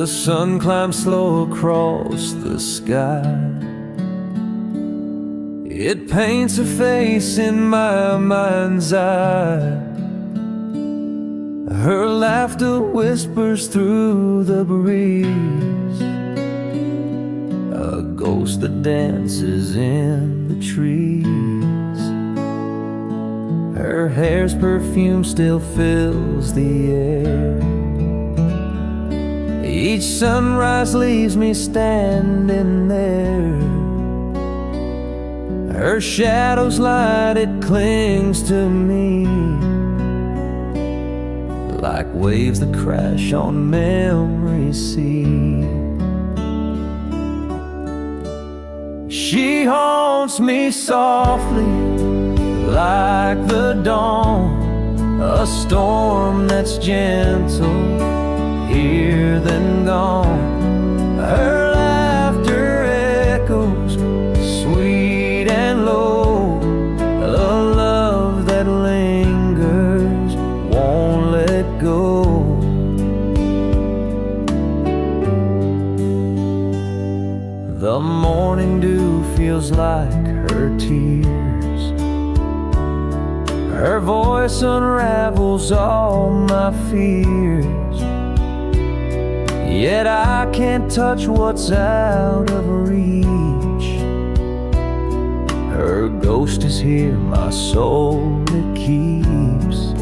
The sun climbs slow across the sky. It paints a face in my mind's eye. Her laughter whispers through the breeze, a ghost that dances in the trees. Her hair's perfume still fills the air. Each sunrise leaves me standing there. Her shadow's light, it clings to me, like waves that crash on memory's sea. She haunts me softly like the dawn, a storm that's gentle, here then gone. Her laughter echoes sweet and low, a love that lingers, won't let go. The morning dew feels like her tears. Her voice unravels all my fears. Yet I can't touch what's out of reach. Her ghost is here, my soul it keeps.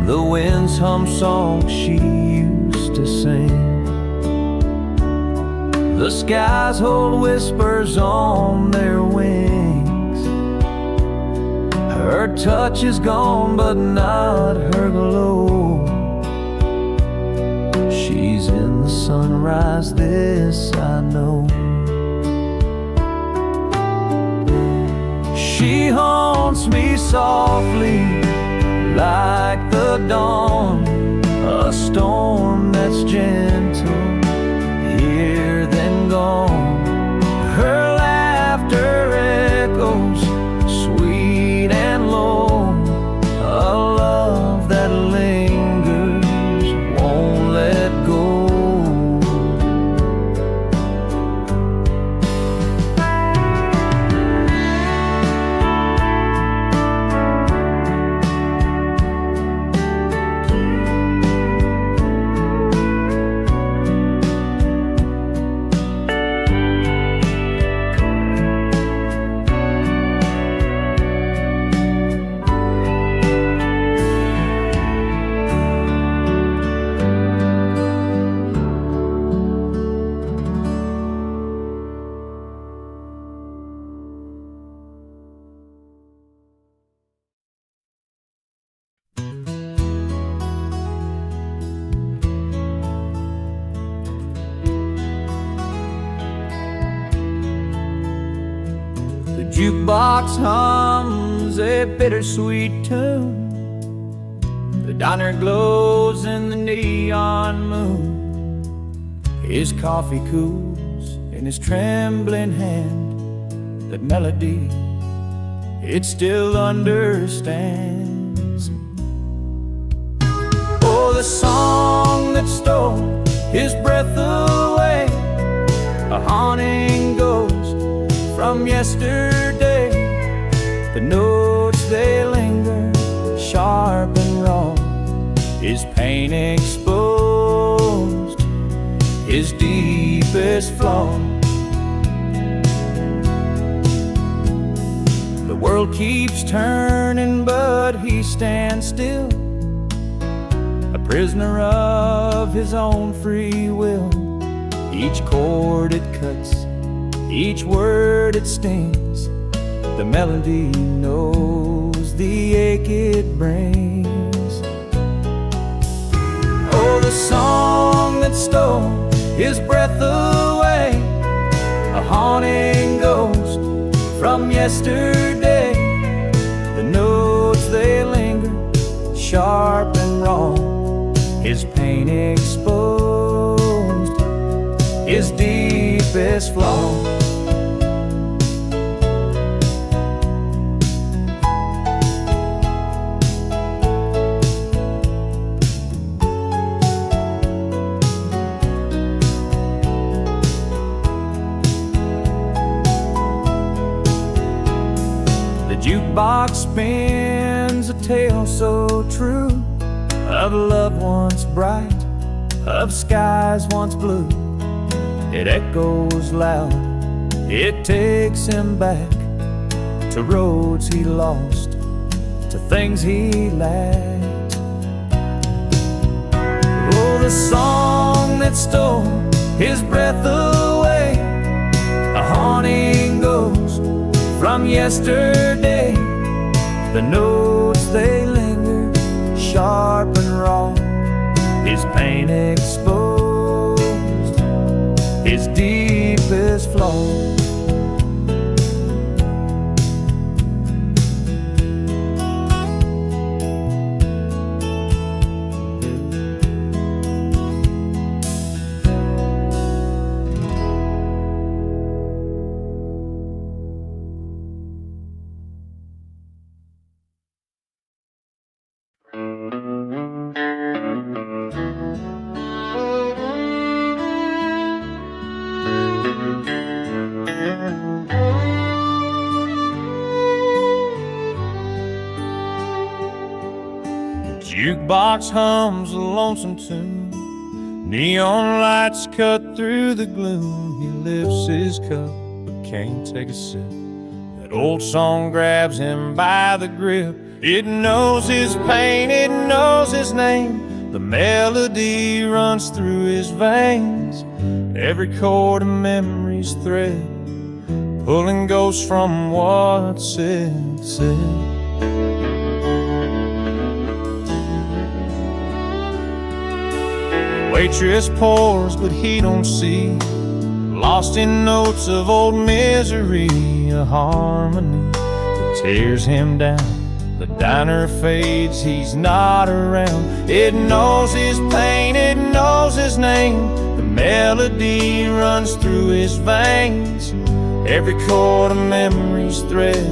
The winds hum songs she used to sing. The skies hold whispers on their wings. Her touch is gone, but not her glow. She's in the sunrise, this I know. She haunts me softly like the dawn, a storm that's gentle, here then gone. Her laughter echoes sweet and low, a love that lingers, won't let go. The jukebox hums a bittersweet tune. The diner glows in the neon moon. His coffee cools in his trembling hand. That melody, it still understands. Oh, the song that stole his breath away, a haunting ghost from yesterday. The notes they linger, sharp and raw, his pain exposed, his deepest flaw. The world keeps turning, but he stands still, a prisoner of his own free will. Each chord it cuts, each word it stings. The melody knows the ache it brings. Oh, the song that stole his breath away, a haunting ghost from yesterday. The notes they linger, sharp and raw, his pain exposed, his deepest flaw. jukebox spins a tale so true of love once bright, of skies once blue. It echoes loud, it takes him back to roads he lost, to things he lacked. Oh, the song that stole his breath away, a haunting ghost from yesterday. The notes they linger, sharp and raw, his pain exposed, his deepest flaw. Jukebox hums a lonesome tune, neon lights cut through the gloom. He lifts his cup but can't take a sip. That old song grabs him by the grip. It knows his pain, it knows his name. The melody runs through his veins, every chord a memory's thread, pulling ghosts from what's said. Waitress pours, but he don't see, lost in notes of old misery, a harmony that tears him down. The diner fades, he's not around. It knows his pain, it knows his name. The melody runs through his veins, every chord a memory's thread,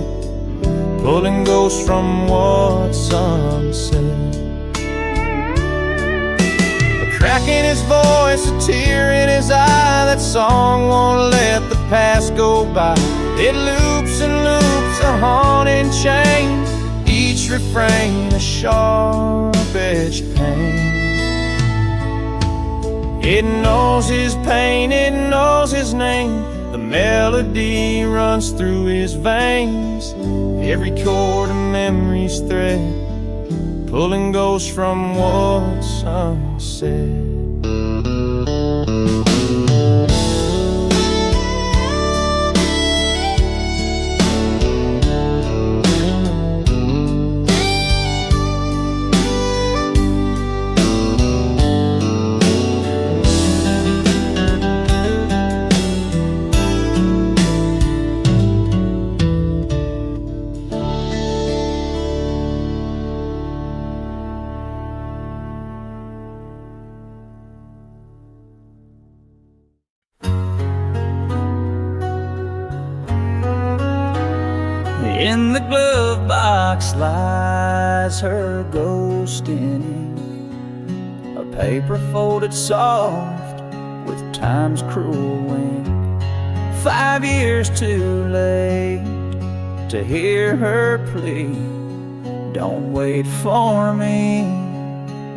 pulling ghosts from what's unsaid. Crack in his voice, a tear in his eye. That song won't let the past go by. It loops and loops, a haunting chain, each refrain a sharp-edged pain. It knows his pain, it knows his name. The melody runs through his veins, every chord a memory's thread, pulling ghosts from what's unsaid. In the glove box lies her ghost in ink, a paper folded soft with time's cruel wink. 5 years too late to hear her plea, don't wait for me,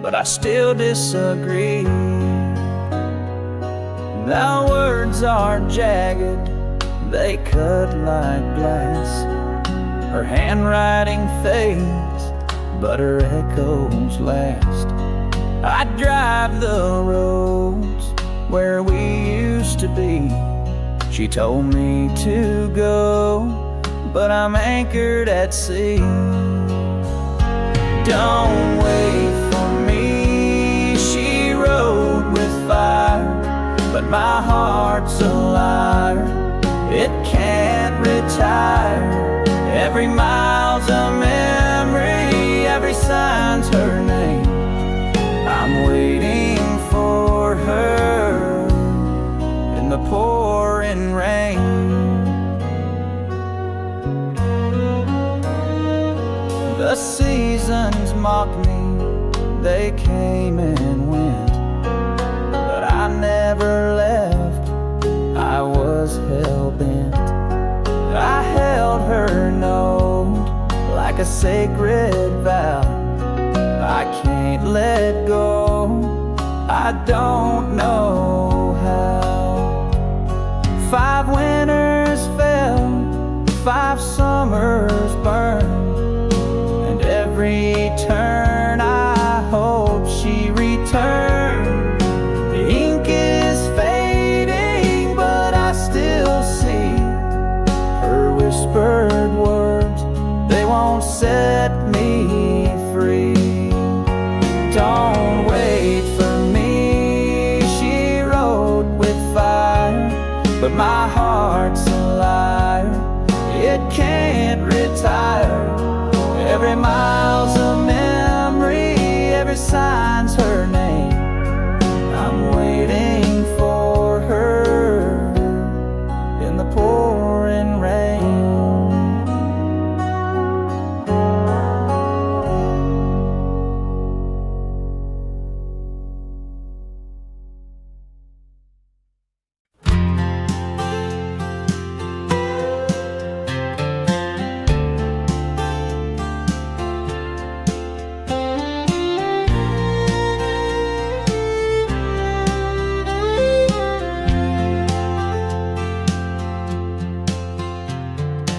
but I still disagree. The words are jagged, they cut like glass. Her handwriting fades, but her echoes last. I drive the roads where we used to be. She told me to go, but I'm anchored at sea. Don't wait for me, she rode with fire, but my heart's a liar, it can't retire. Every mile's a memory, every sign's her name. I'm waiting for her in the pouring rain. The seasons mock me, they came and went, but I never left, I was hell-bent. I held her note like a sacred vow. I can't let go, I don't know how. 5 winters fell, 5 summers burned, and every turn I hope she returned. The ink is fading, but I still see her whispered words. They won't set me free. Don't wait for me, she wrote with fire, but my heart's a liar, it can't retire. Every mile's a memory, every sign's her name. I'm waiting for her in the pouring rain.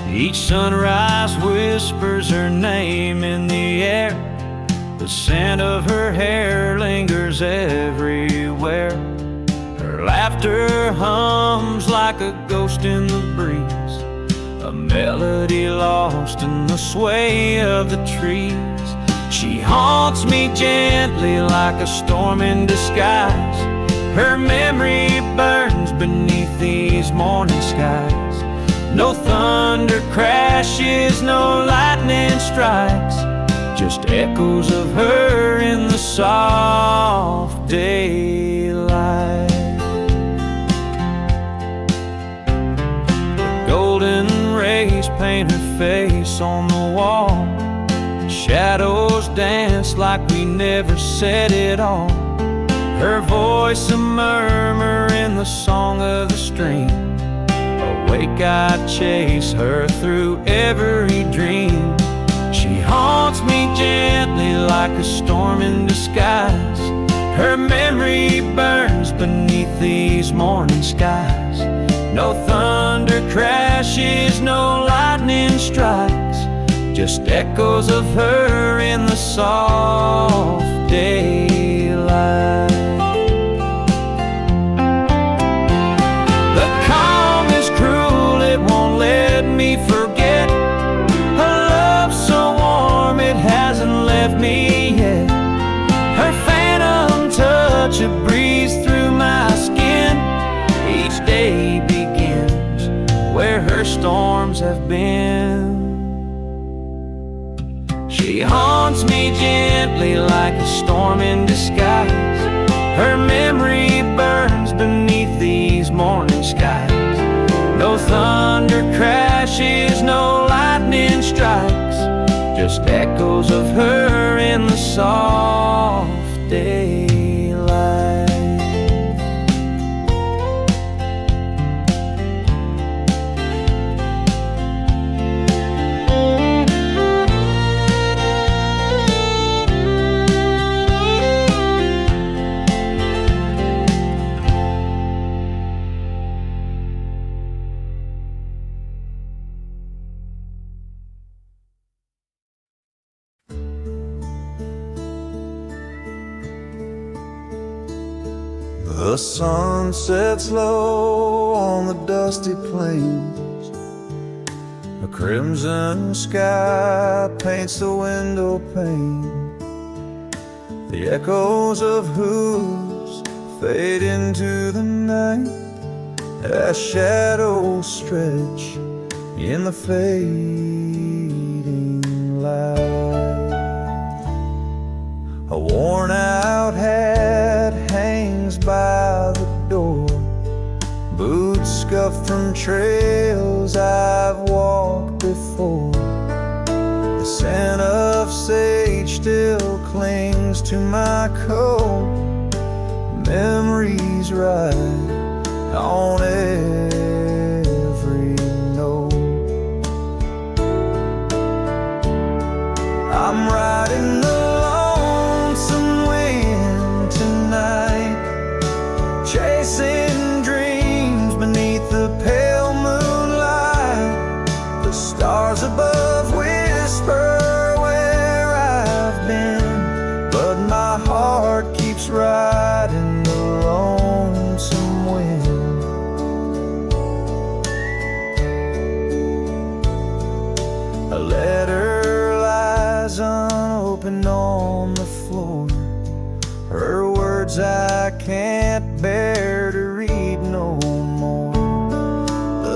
Each sunrise whispers her name in the air. The scent of her hair lingers everywhere. Her laughter hums like a ghost in the breeze, a melody lost in the sway of the trees. She haunts me gently like a storm in disguise. Her memory burns beneath these morning skies. No thunder crashes, no lightning strikes, just echoes of her in the soft daylight. The golden rays paint her face on the wall. Shadows dance like we never said it all. Her voice a murmur in the song of the stream. Awake, I chase her through every dream. She haunts me gently like a storm in disguise. Her memory burns beneath these morning skies. No thunder crashes, no lightning strikes, just echoes of her in the soft daylight. Let me forget her love so warm it hasn't left me yet. Her phantom touch, a breeze through my skin. Each day begins where her storms have been. She haunts me gently like a storm in disguise. Her memory burns beneath these morning skies. No thunder crashes, no lightning strikes, just echoes of her in the soft daylight. The sun sets low on the dusty plains. A crimson sky paints the window pane. The echoes of hooves fade into the night as shadows stretch in the fading light. A worn-out hat hangs by the door, boots scuffed from trails I've walked before. The scent of sage still clings to my coat. Memories ride on every note.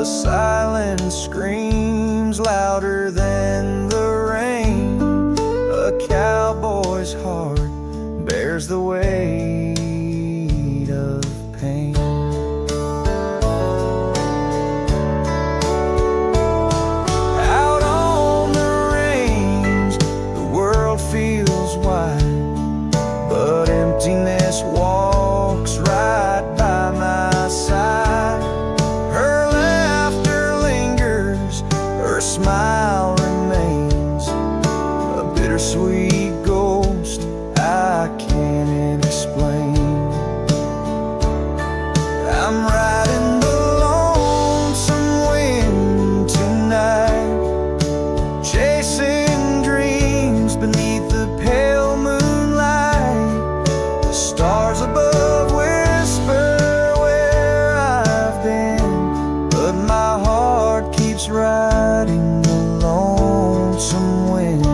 The silence screams louder than the rain. A cowboy's heart bears the weight of pain. Out on the range, the world feels wide, but emptiness walks right by my side. Her laughter lingers, her smile remains, a bittersweet ghost I can't explain. I'm riding the lonesome wind tonight, chasing dreams beneath the pale moonlight. The stars above whisper where I've been, but my heart keeps riding the lonesome wind.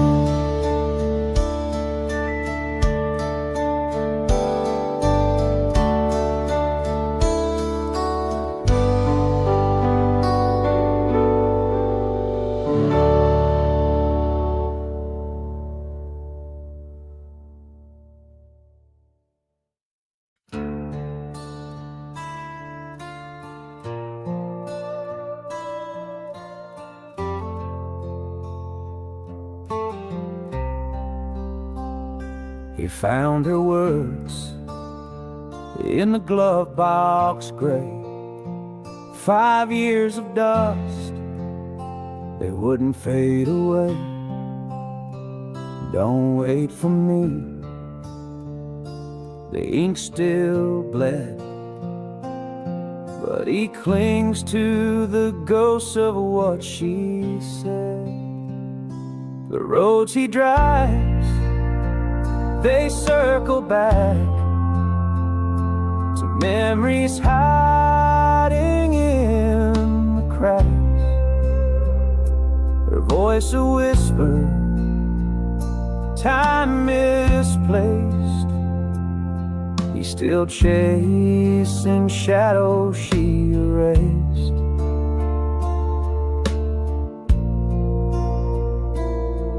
He found her words in the glove box gray. 5 years of dust, they wouldn't fade away. Don't wait for me, the ink still bled, but he clings to the ghosts of what she said. The roads he drives, they circle back to memories hiding in the cracks. Her voice a whisper, time misplaced. He's still chasing shadows she erased.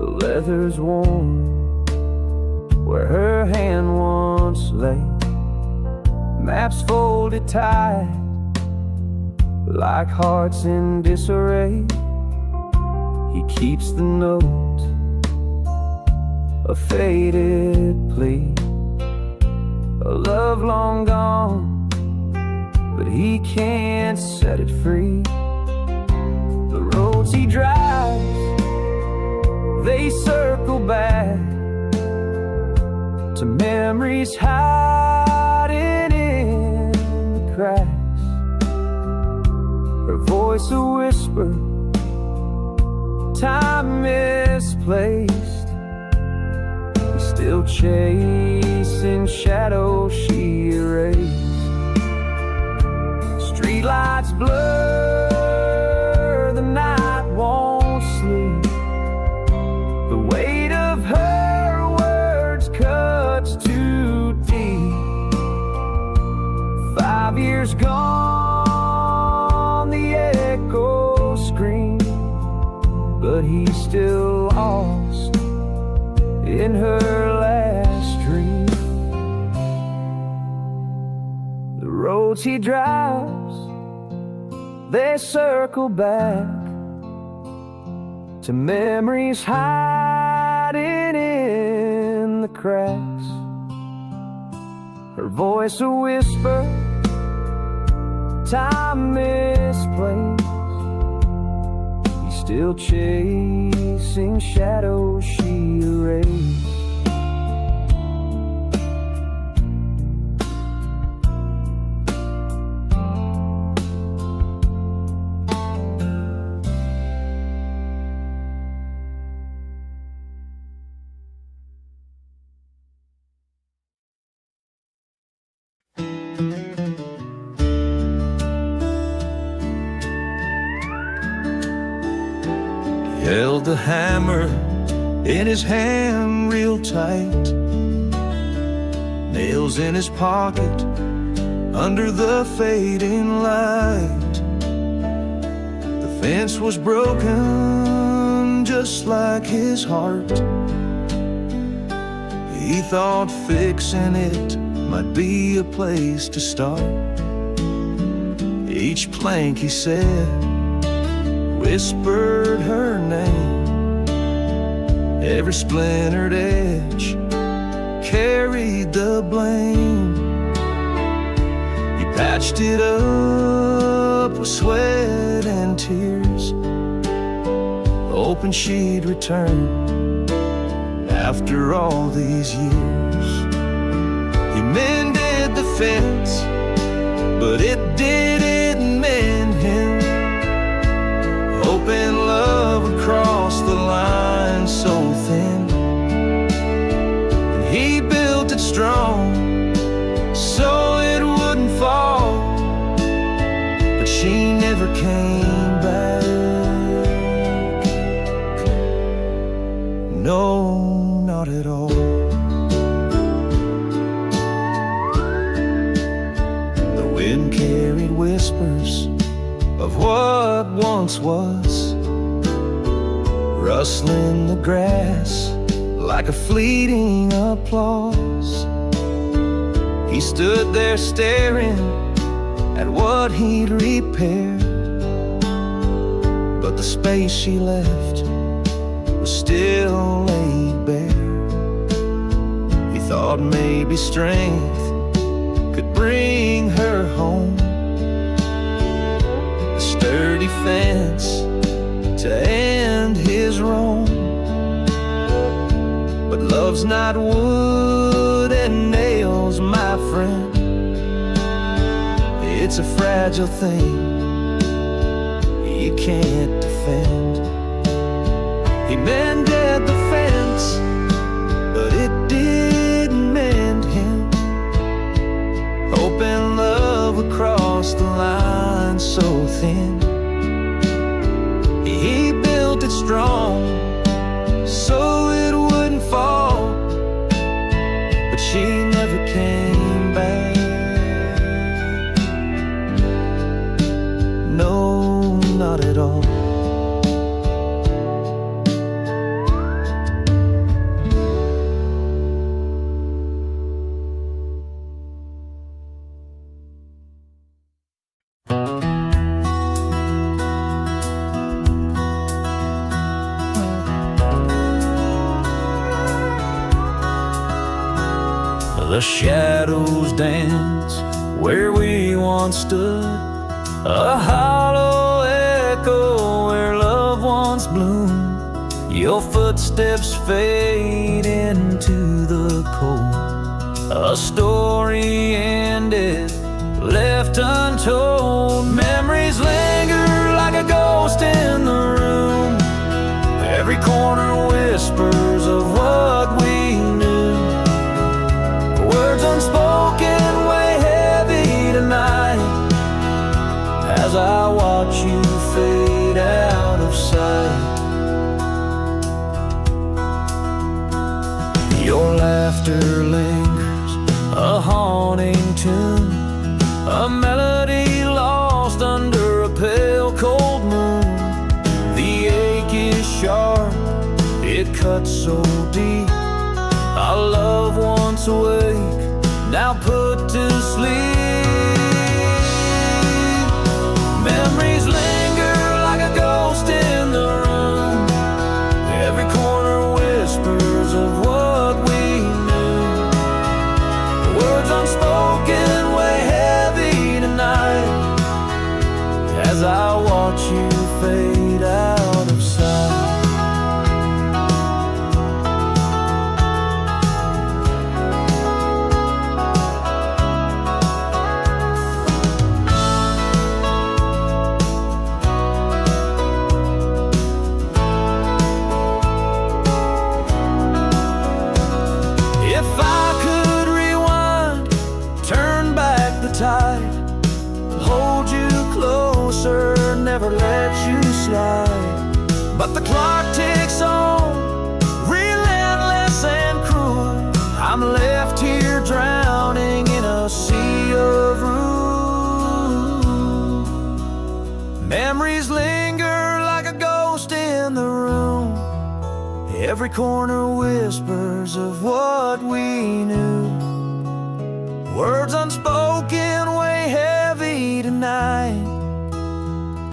The leather's worn where her hand once lay, maps folded tight like hearts in disarray. He keeps the note, a faded plea, a love long gone, but he can't set it free. The roads he drives, they circle back to memories hiding in the cracks. Her voice a whisper, time misplaced. He's still chasing shadows she erased. Streetlights blur, the night won't sleep. The weight of her words cuts too deep. 5 years gone, the echoes scream, but he's still lost in her last dream. The roads he drives, they circle back to memories hiding in the cracks. Her voice a whisper, time misplaced. He's still chasing shadows she erased. Held the hammer in his hand real tight, nails in his pocket under the fading light. fence was broken just like his heart. He thought fixing it might be a place to start. Each plank, he said, whispered her name. Every splintered edge carried the blame. He patched it up with sweat and tears, hoping she'd return after all these years. He mended the fence, but it didn't mend him. Hoping love would cross the line so thin. And he built it strong so it wouldn't fall, but she never came back. No, not at all. The wind carried whispers of what once was, rustling the grass like a fleeting applause. He stood there staring at what he'd repaired, but the space she left was still laid bare. He thought maybe strength could bring her home, a sturdy fence to end his roam. But love's not wood and nails, my friend. It's a fragile thing you can't defend. He mended the fence, but it didn't mend him. Hoping love would cross the line so thin. He built it strong so it wouldn't fall, but she never came back. No, not at all. The shadows dance where we once stood, a hollow echo where love once bloomed. Your footsteps fade into the cold, a story ended, left untold. Memories linger like a ghost in the room. Every corner whispers of what we knew. Words unspoken weigh heavy tonight as I watch you fade out of sight. Your laughter lingers, a haunting tune, a melody lost under a pale cold moon. The ache is sharp, it cuts so deep. Our love once awake, now put to sleep. Memories linger like a ghost in the room. Every corner whispers of what we knew. Words unspoken weigh heavy tonight as I watch you fade out of sight. Hold you closer, never let you slide. But the clock ticks on, relentless and cruel. I'm left here drowning in a sea of ruin. Memories linger Every corner whispers of what we knew. Words unspoken weigh heavy tonight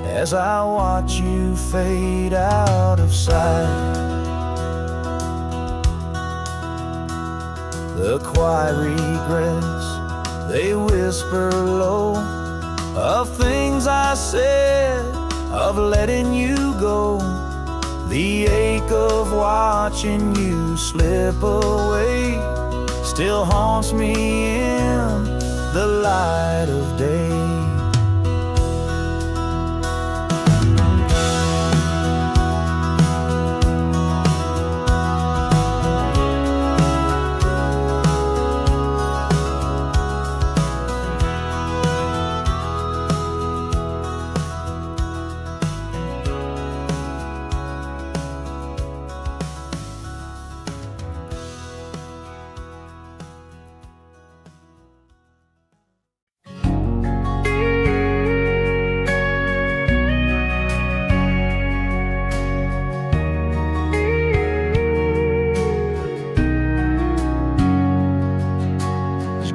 as I watch you fade out of sight. The quiet regrets, they whisper low, of things I said, of letting you go. The ache of watching you slip away still haunts me in the light of day.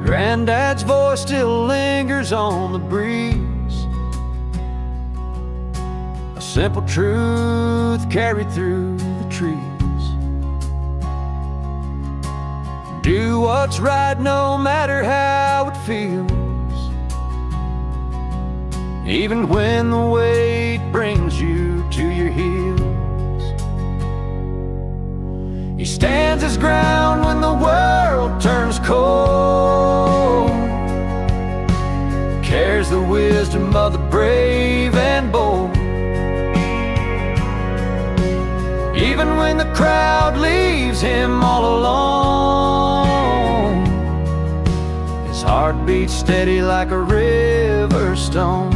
Granddad's voice still lingers on the breeze, a simple truth carried through the trees. Do what's right no matter how it feels, even when the weight brings you to your heels. He stands his ground when the world turns cold, carries the wisdom of the brave and bold. Even when the crowd leaves him all alone, his heart beats steady like a river stone.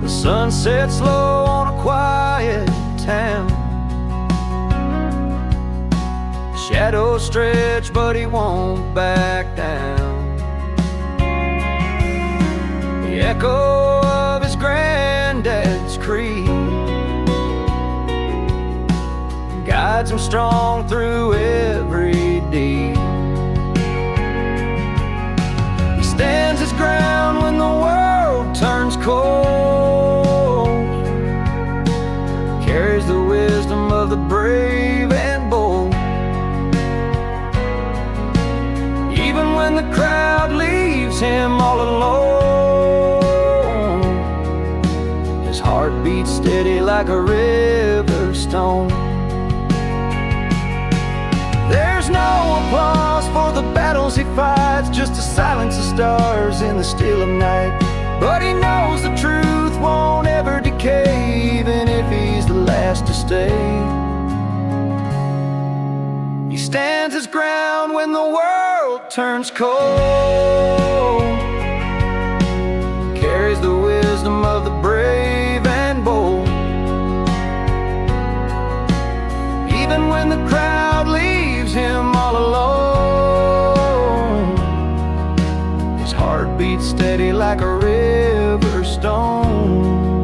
The sun sets low on a quiet town. Shadows stretch, but he won't back down. The echo of his granddad's creed guides him strong through every deed. He stands his ground when the world turns cold, carries the wisdom of the brave and bold. Even when the crowd leaves him all alone, his heart beats steady like a river stone. There's no applause for the battles he fights, just a silence of stars in the still of night. But he knows the truth won't ever decay, even if he's the last to stay. He stands his ground when the world turns cold, carries the wisdom of the brave and bold. Even when the crowd leaves him all alone, his heart beats steady like a river stone.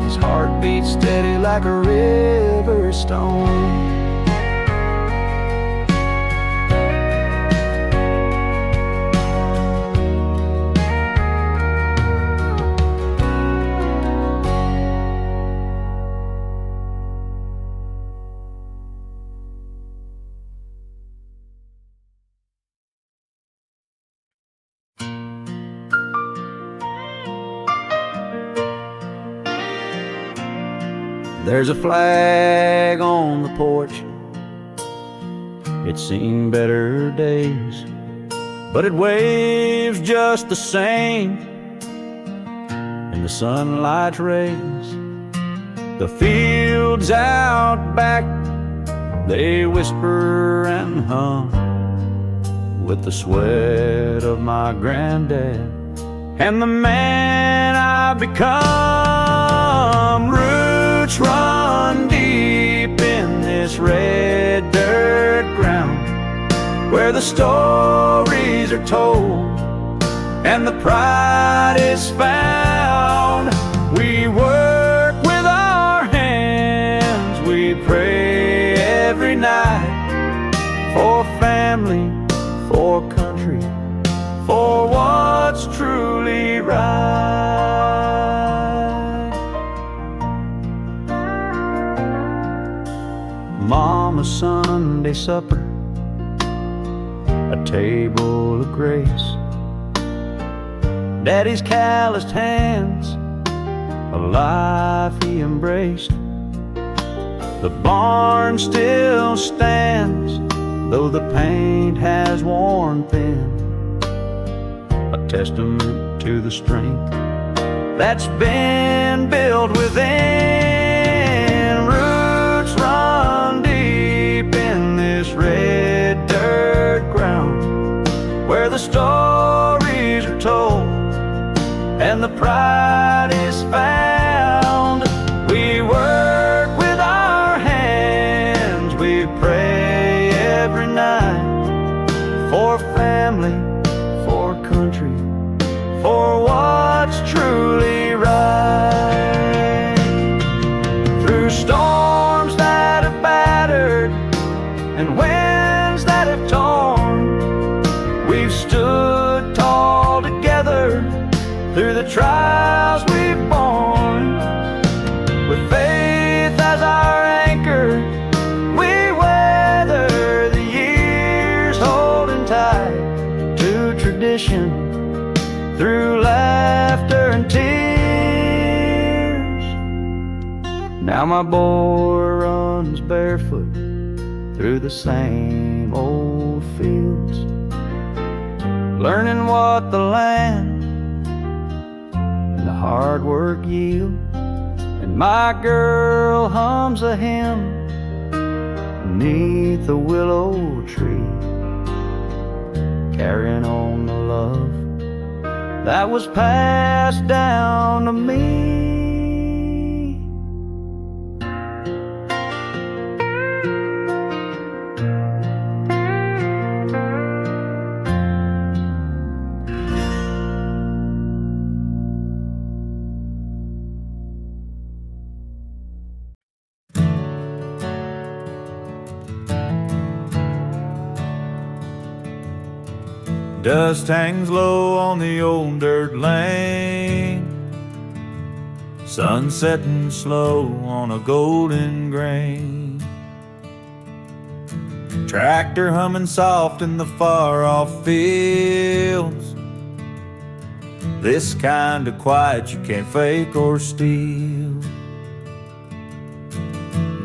His heart beats steady like a river stone. There's a flag on the porch, it's seen better days, but it waves just the same in the sunlight's rays. The fields out back, they whisper and hum with the sweat of my granddad and the man I've become. Roots run deep in this red dirt ground, where the stories are told and the pride is is found. We work with our hands, we pray every night, for family, for country, for what's truly right. Mama's Sunday supper, a table of grace, Daddy's calloused hands, a life he embraced. The barn still stands, though the paint has worn thin, a testament to the strength that's been built within. Roots run deep in this red dirt ground, where the stories are told and the pride is found. We work with our hands, we pray every night, for family, for country, for what's truly right. Through storms that have battered and winds that have torn, we've stood tall together through the trials we've borne. With faith as our anchor, we weather the years, holding tight to tradition through laughter and tears. Now my boy runs barefoot through the same old fields, learning what the land and the hard work yield. And my girl hums a hymn beneath the willow tree, carrying on the love that was passed down to me. Dust hangs low on the old dirt lane, sun setting slow on a golden grain. Tractor humming soft in the far-off fields, this kind of quiet you can't fake or steal.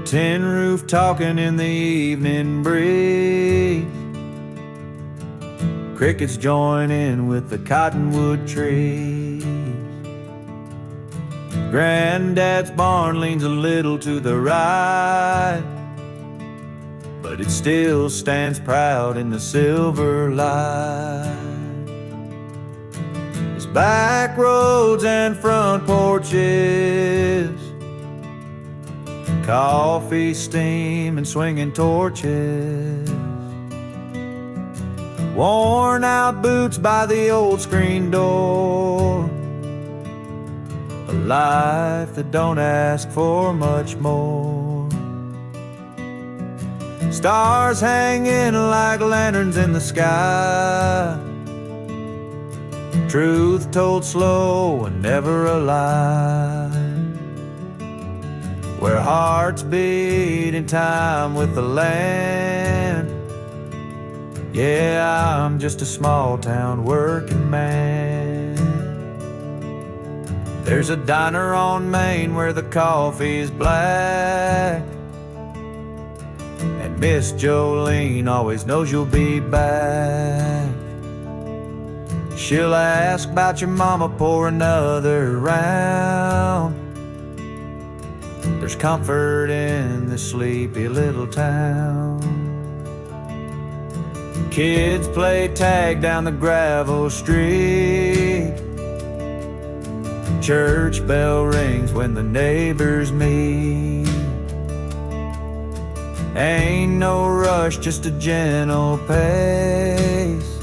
Tin roof talking in the evening breeze, crickets join in with the cottonwood trees. Granddad's barn leans a little to the right, but it still stands proud in the silver light. His back roads and front porches, coffee, steam, and swinging torches. Worn out boots by the old screen door, a life that don't ask for much more. Stars hanging like lanterns in the sky, truth told slow and never a lie, where hearts beat in time with the land. Yeah, I'm just a small town working man. There's a diner on Main where the coffee's black, and Miss Jolene always knows you'll be back. She'll ask about your mama, pour another round. There's comfort in this sleepy little town. Kids play tag down the gravel street, church bell rings when the neighbors meet. Ain't no rush, just a gentle pace,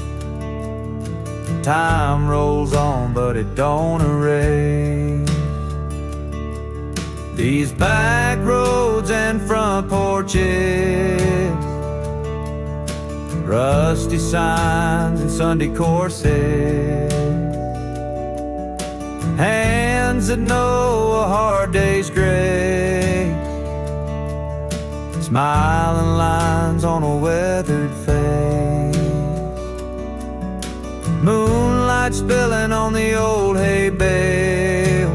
Time rolls on, but it don't erase these back roads and front porches, rusty signs and Sunday courses, hands that know a hard day's grace, smiling lines on a weathered face, moonlight spilling on the old hay bales,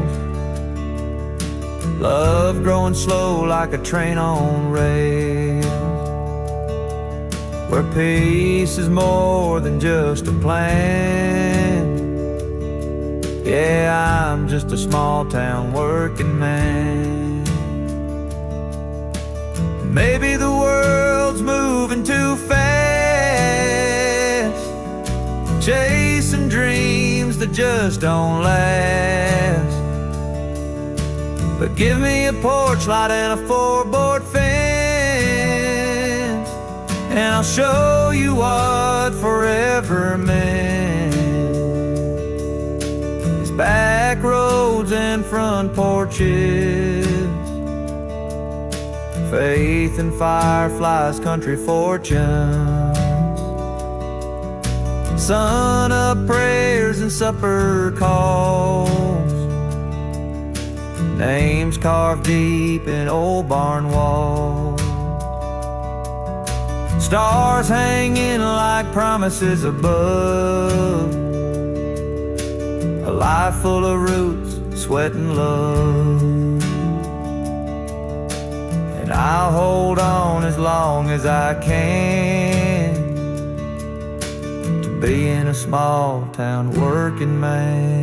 love growing slow like a train on rails, where peace is more than just a plan. Yeah, I'm just a small town working man. Maybe the world's moving too fast, chasing dreams that just don't last. But give me a porch light and a 4-board fence, and I'll show you what forever meant. It's back roads and front porches, faith and fireflies, country fortunes, sun up prayers and supper calls, names carved deep in old barn walls, stars hanging like promises above, a life full of roots, sweat and love. And I'll hold on as long as I can to being a small town working man.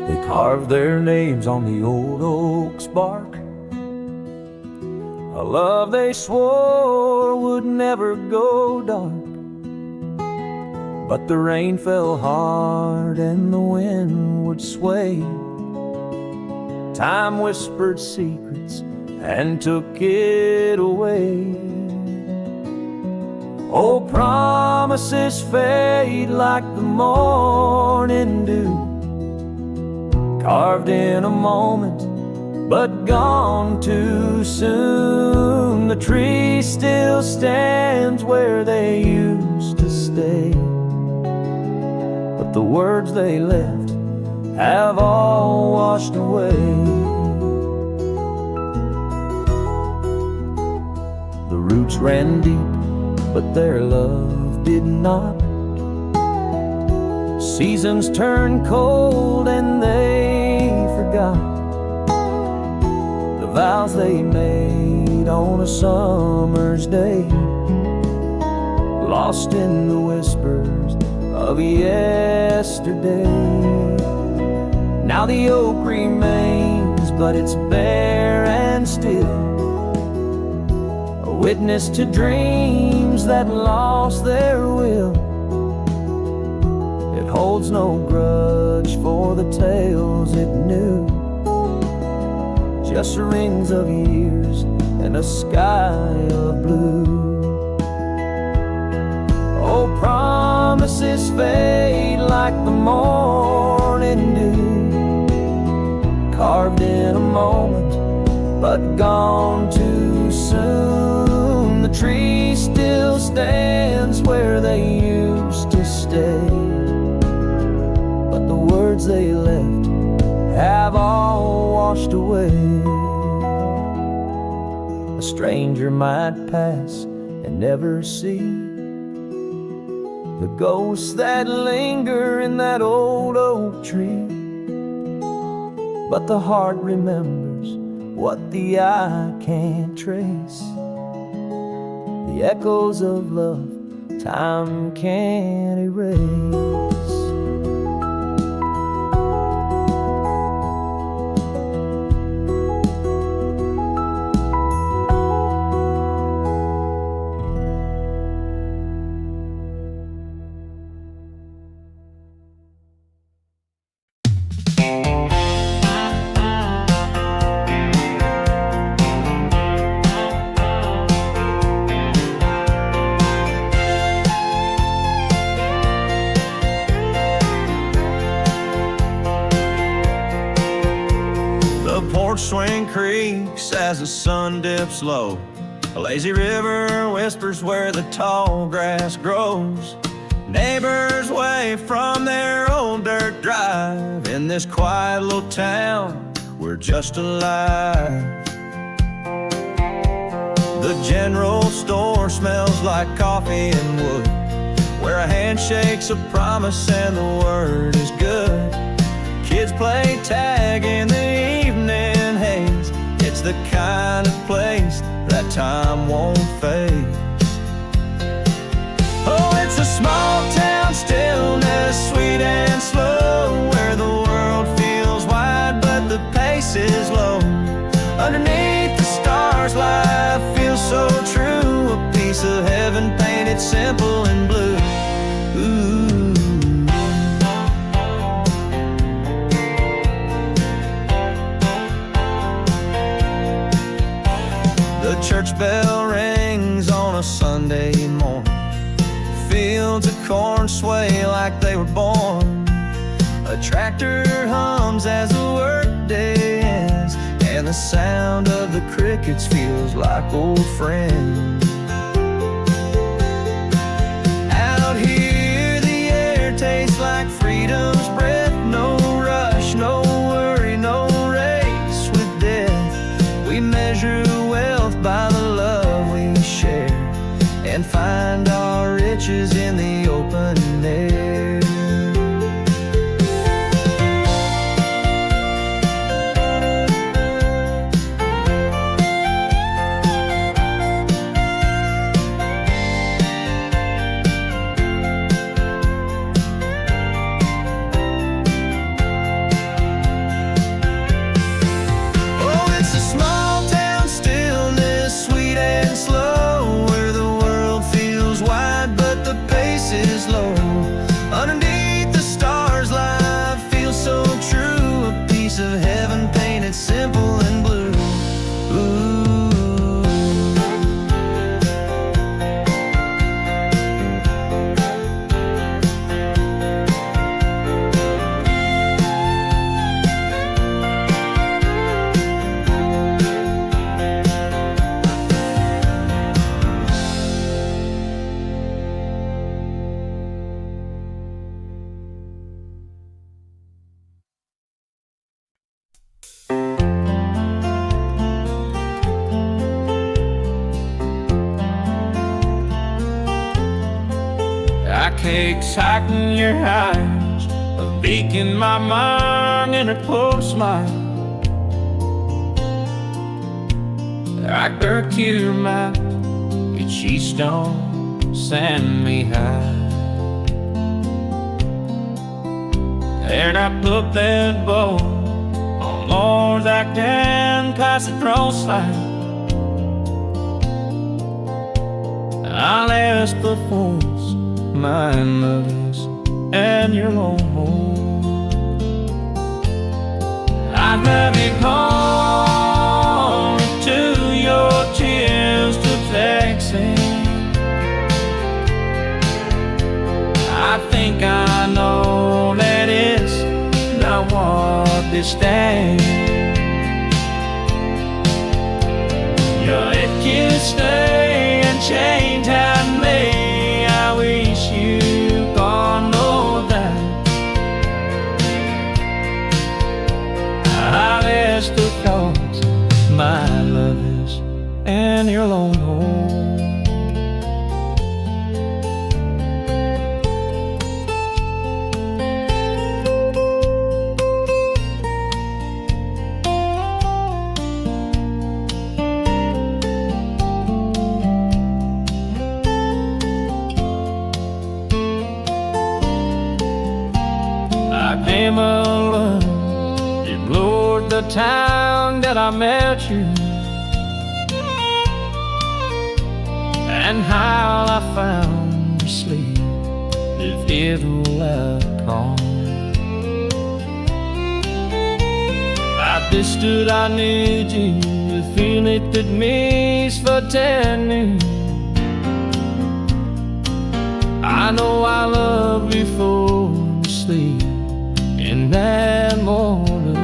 They carved their names on the old oak's bark, a love they swore would never go dark. But the rain fell hard and the wind would sway. Time whispered secrets and took it away. Old promises fade like the morning dew, carved in a moment, but gone too soon. The trees still stands where they used to stay, but the words they left have all washed away. The roots ran deep, but their love did not. Seasons turned cold and they forgot the vows they made on a summer's day, lost in the whispers of yesterday. Now the oak remains, but it's bare and still, a witness to dreams that lost their will. It holds no grudge for the tales it knew, just rings of years and a sky of blue. Oh, promises fade like the morning dew, carved in a moment, but gone too soon. The tree still stands where they used to stay, but the words they left have all washed away. A stranger might pass and never see the ghosts that linger in that old oak tree, but the heart remembers what the eye can't trace, the echoes of love time can't erase. Swing creaks as the sun dips low. A lazy river whispers where the tall grass grows. Neighbors wave from their old dirt drive. In this quiet little town, we're just alive. The general store smells like coffee and wood, where a handshake's a promise and the word is good. Kids play tag in the evening haze. It's the kind of place that time won't fade. Oh, it's a small town stillness, sweet and slow, where the world feels wide but the pace is low. Underneath the stars, life feels so true, a piece of heaven painted simple in blue. Ooh. The church bell rings on a Sunday morning. Fields of corn sway like they were born. A tractor hums as the workday ends, and the sound of the crickets feels like old friends. Out here the air tastes like freedom's breath. No rush, no worry, no race with death. We measure wealth by the love we share, and find our riches in the open air. Oh, it's a small town stillness, sweet and slow, where the world feels cakes hiding your eyes, a beak in my mind and a cold smile. Like her cure mouth, yet she don't send me high. And I put that bow on Lord that can pass the cross line. I'll ask the force, my mother's and your own home. I'd let me call to your tears to taxi. I think I know that it's not what they stand. Yeah, if you stay and change and me, I wish you gone know that I've asked the cause my love is in your lone home. I came alone, explored the town that I met you, and how I found you sleep the fiddle upon. I understood I need you, the feeling that means for 10 years. I know I love before you sleep in that morning.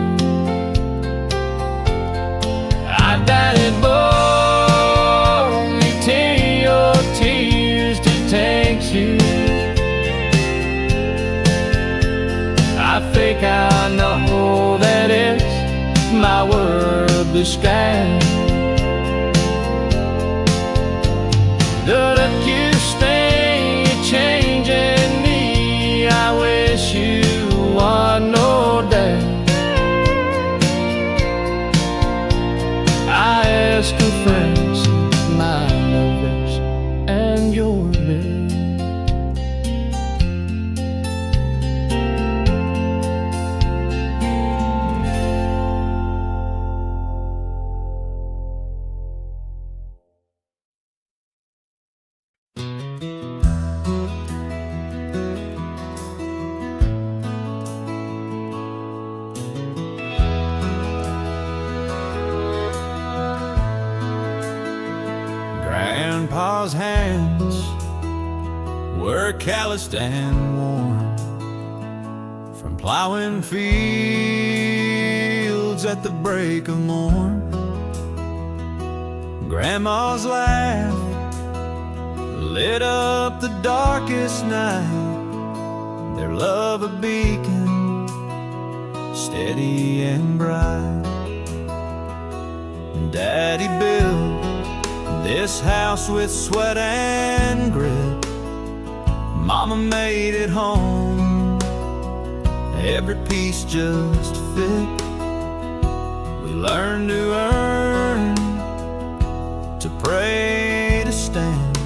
I daddy bore me to your tears to take you. I think I know that it's my world this sky. That you stay changing me, I wish you one no day. I ask a friend, my love is and your bed. Grandpa's hands were calloused and worn from plowing fields at the break of morn. Grandma's laugh lit up the darkest night, their love a beacon, steady and bright. Daddy built this house with sweat and grit, Mama made it home, every piece just fit. We learned to earn, to pray, to stand,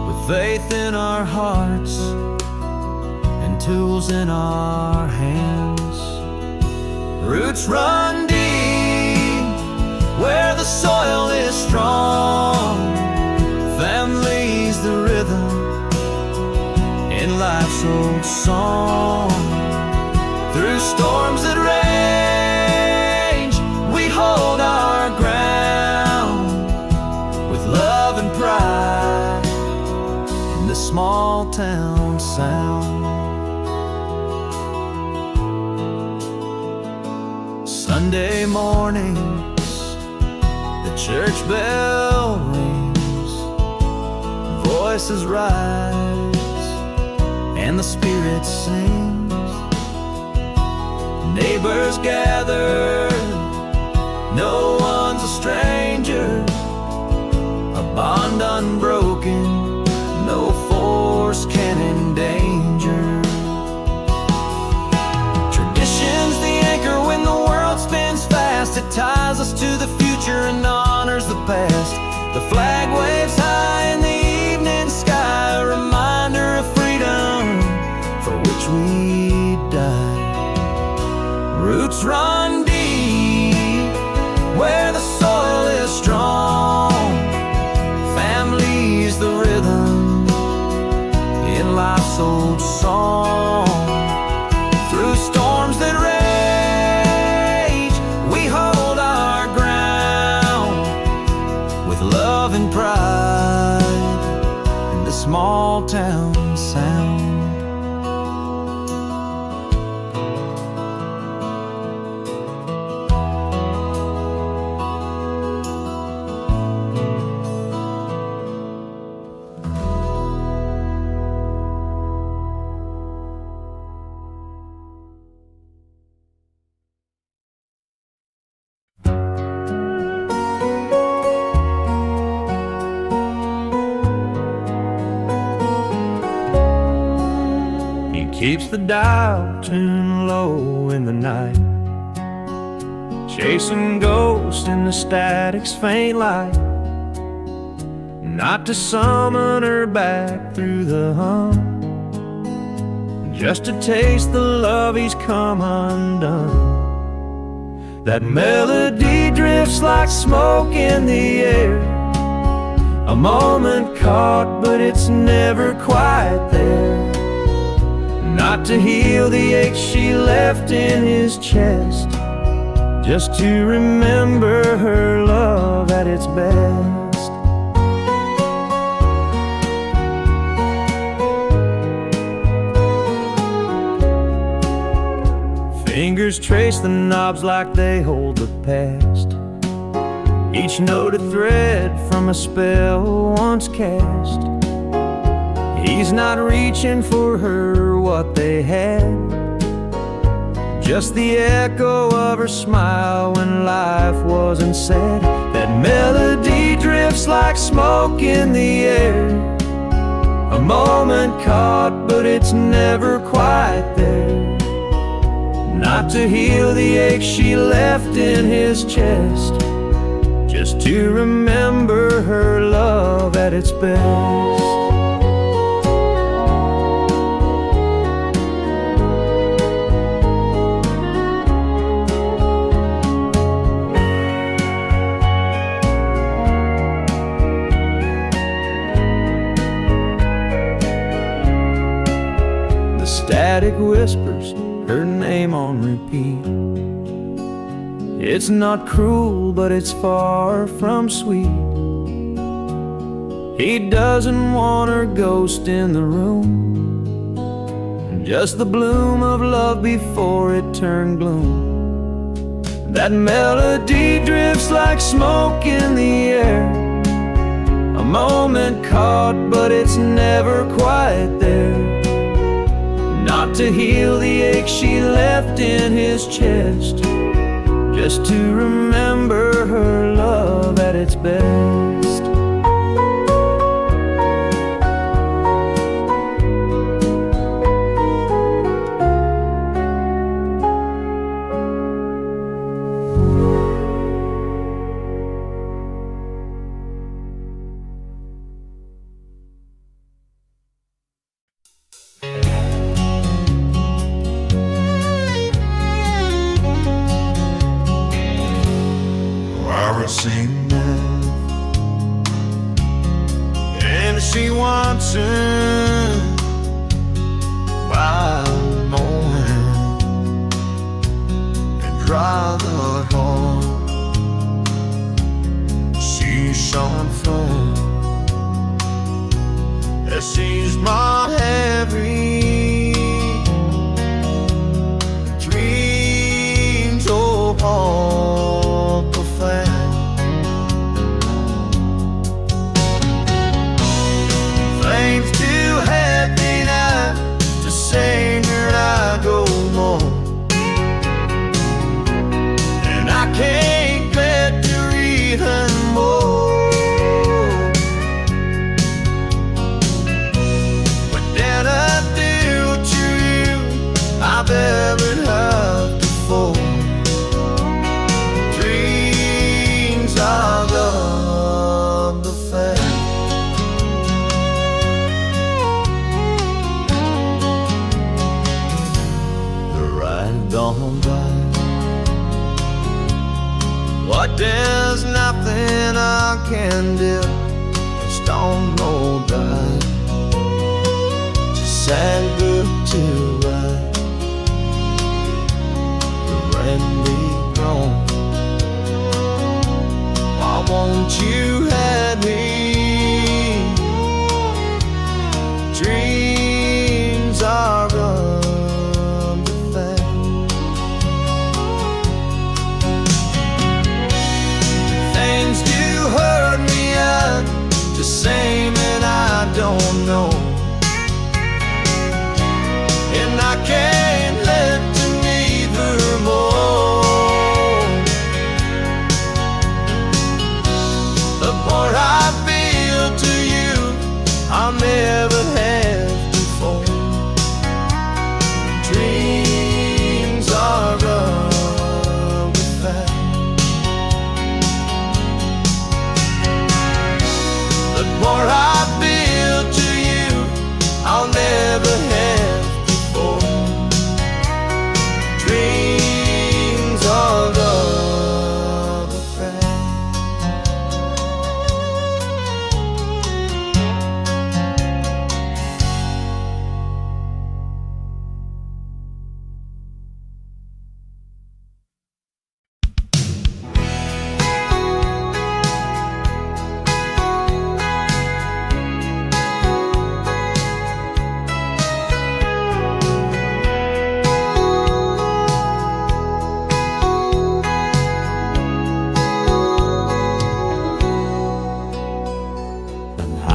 with faith in our hearts and tools in our hands. Roots run deep where the soil is strong, family's the rhythm in life's old song. Through storms that rage, we hold our ground with love and pride in the small town sound. Sunday mornings, the church bell rings, voices rise, and the Spirit sings. Neighbors gather, no one's a stranger, a bond unbroken, no force can endure. future and honors the past. The flag waves high in the evening sky, a reminder of freedom for which we died. Roots run deep where the soil is strong. Family's the rhythm in life's old song. Through storms that rage, we hold our ground with love and pride in the small town sound. Keeps the dial tuned low in the night, chasing ghosts in the static's faint light, not to summon her back through the hum, just to taste the love he's come undone. That melody drifts like smoke in the air, a moment caught but it's never quite there. Not to heal the ache she left in his chest, just to remember her love at its best. Fingers trace the knobs like they hold the past, each note a thread from a spell once cast. He's not reaching for her what they had, just the echo of her smile when life wasn't said. That melody drifts like smoke in the air, a moment caught but it's never quite there. Not to heal the ache she left in his chest, just to remember her love at its best. Static whispers her name on repeat. It's not cruel, but it's far from sweet. He doesn't want her ghost in the room, just the bloom of love before it turned gloom. That melody drifts like smoke in the air, a moment caught, but it's never quite there. Not to heal the ache she left in his chest, just to remember her love at its best. Sing that, and she wants it by the morning and dry the heart. She's shone from that she's my heavy dreams of all the fact. And I can't get to even more.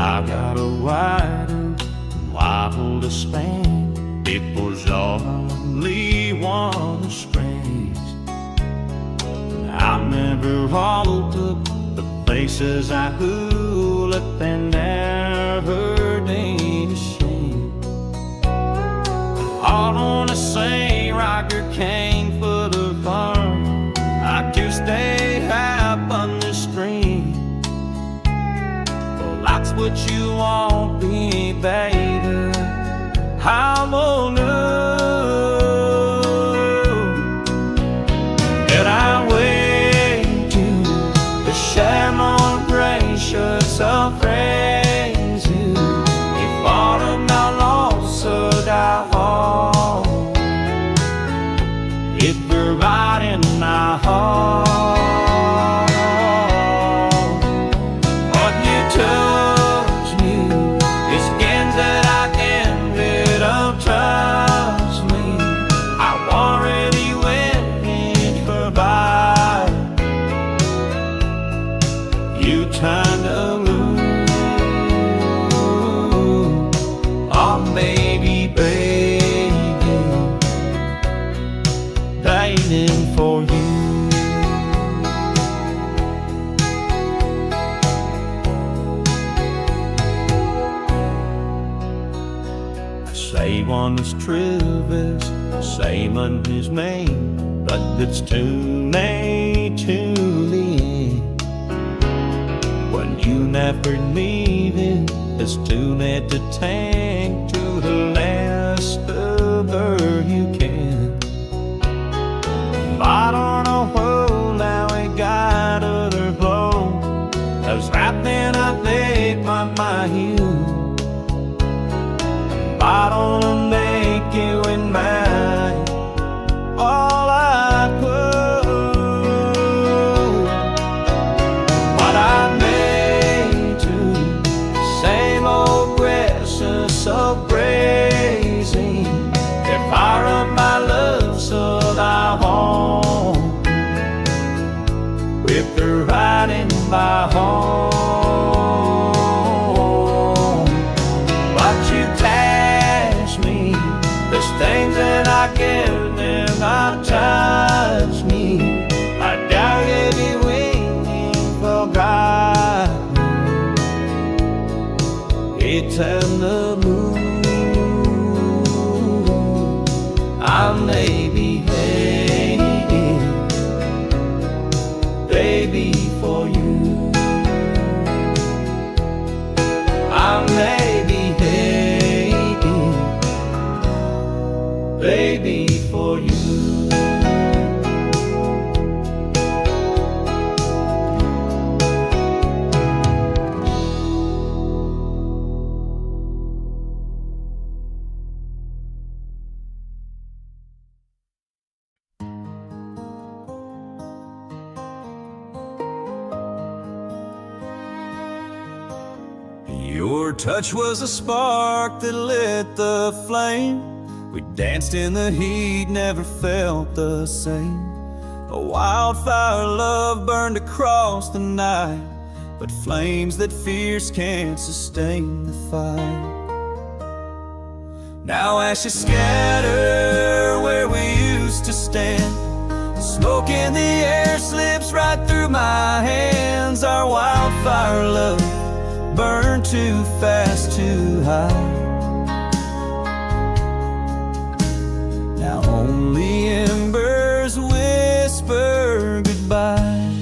I got a rider, wild to span. It was only one string. I remember all the places I could up and never did a shame. All on the same rocker came for the fun. I just stay up on the stream. Well, that's what you want me, baby. I'm on that I wait to the share more gracious of praise you. If all of my loss of thy heart, if you're right in my heart, what you touch me is skins that I can rid of. Trust me, I'm already waiting for by. You turn to lose, oh baby, baby, waiting for you. Say one is trivial, say one is main, but it's too late to leave. When you never leave it, it's too late to take to the last of her you can. I don't know who now we got other blow. I was right then I made my mind. I don't wanna make you in mine all I could, but I made to same old gracious so crazy. If fire of my love so thy home, with the right in my home, but you there's things that I give them not touch me. I doubt if you waiting for God. It's in the moon. I may be hating, baby, for you. I may be hating, baby, for you. Your touch was a spark that lit the flame. We danced in the heat, never felt the same. A wildfire love burned across the night, but flames that fierce can't sustain the fight. Now ashes scatter where we used to stand. Smoke in the air slips right through my hands. Our wildfire love burned too fast to hide. Now only embers whisper goodbye.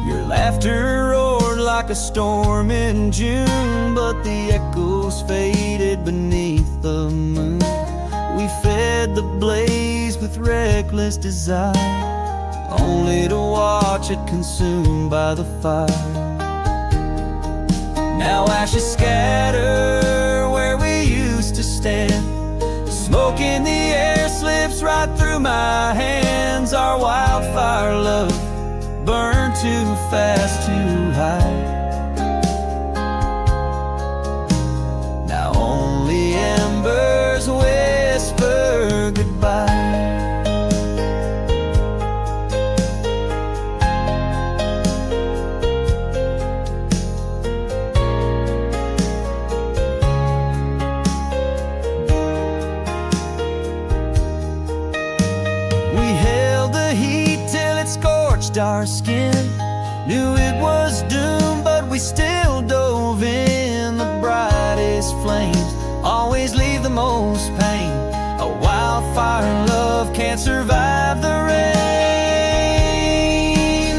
Your laughter roared like a storm in June, but the echoes faded beneath the moon. We fed the blaze with reckless desire, only to watch it consumed by the fire. Now ashes scatter where we used to stand. Smoke in the air slips right through my hands. Our wildfire love burned too fast to hide. Now only embers whisper goodbye. bruised our skin. Knew it was doomed, but we still dove in. The brightest flames always leave the most pain. A wildfire love can't survive the rain.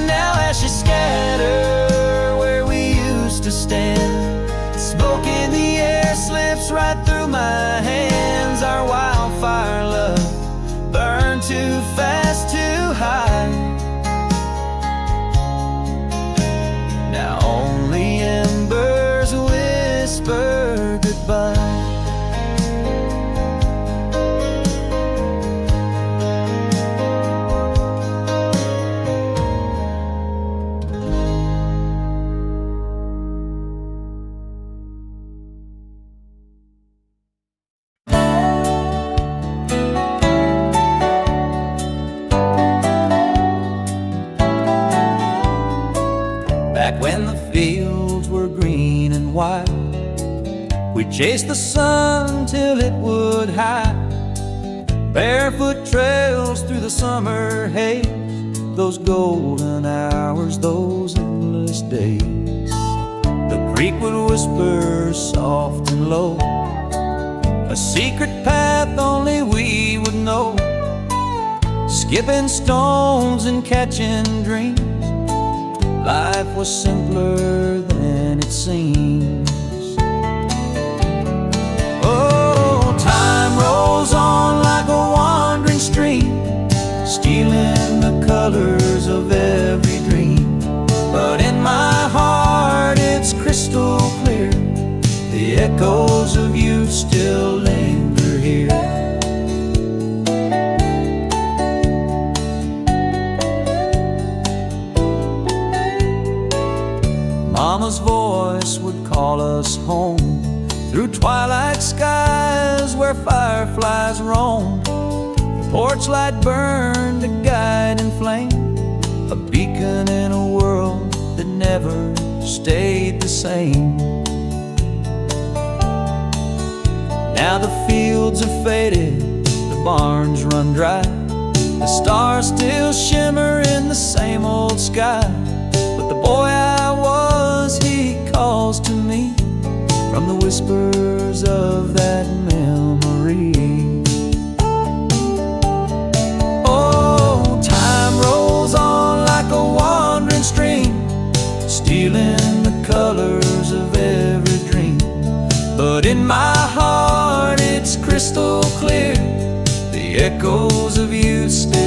Now ashes scatter where we used to stand. Smoke in the air slips right through my hands. Our wildfire love burned too fast, too high. Now only embers whisper goodbye. Back when the fields were green and white, we chased the sun till it would hide. Barefoot trails through the summer haze, those golden hours, those endless days. The creek would whisper soft and low, a secret path only we would know. Skipping stones and catching dreams, life was simpler than it seems. Oh, time rolls on like a wandering stream, stealing the colors of every dream. But in my heart it's crystal clear, the echoes of youth still linger here. Mama's voice would call us home through twilight skies where fireflies roam. The porch light burned, a guiding flame, a beacon in a world that never stayed the same. Now the fields are faded, the barns run dry, the stars still shimmer in the same old sky. But the boy I was, he calls to me from the whispers of that memory. Oh, time rolls on like a wandering stream, stealing the colors of every dream. But in my heart it's crystal clear, the echoes of youth still